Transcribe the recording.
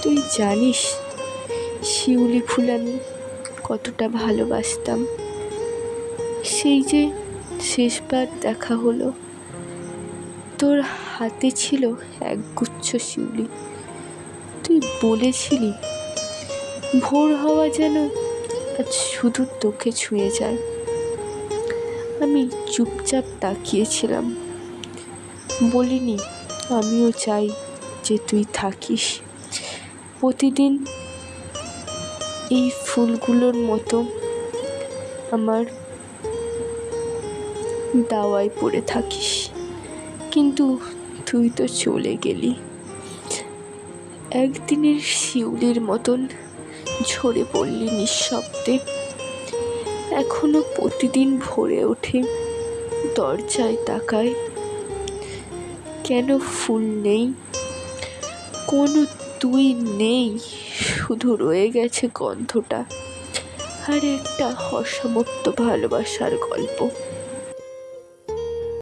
তুই জানিস শিউলি ফুল আমি কতটা ভালোবাসতাম। সেই যে শেষবার দেখা হলো, তোর হাতে ছিল একগুচ্ছ শিউলি। তুই বলেছিলি ভোর হওয়া যেন আজ শুধু তোকে ছুঁয়ে যায়। আমি চুপচাপ তাকিয়েছিলাম, বলিনি আমিও চাই যে তুই থাকিস প্রতিদিন এই ফুলগুলোর মতো আমার দাওয়ায় পড়ে থাকিস। কিন্তু তুই তো চলে গেলি, একদিনের শিউলির মতন ঝরে পড়লি নিঃশব্দে। এখনো প্রতিদিন ভোরে ওঠে, দরজায় তাকায়, কেন ফুল নেই, কোনো তুই নেই, শুধু রয়ে গেছে গন্ধটা আর একটা অসমাপ্ত ভালোবাসার গল্প।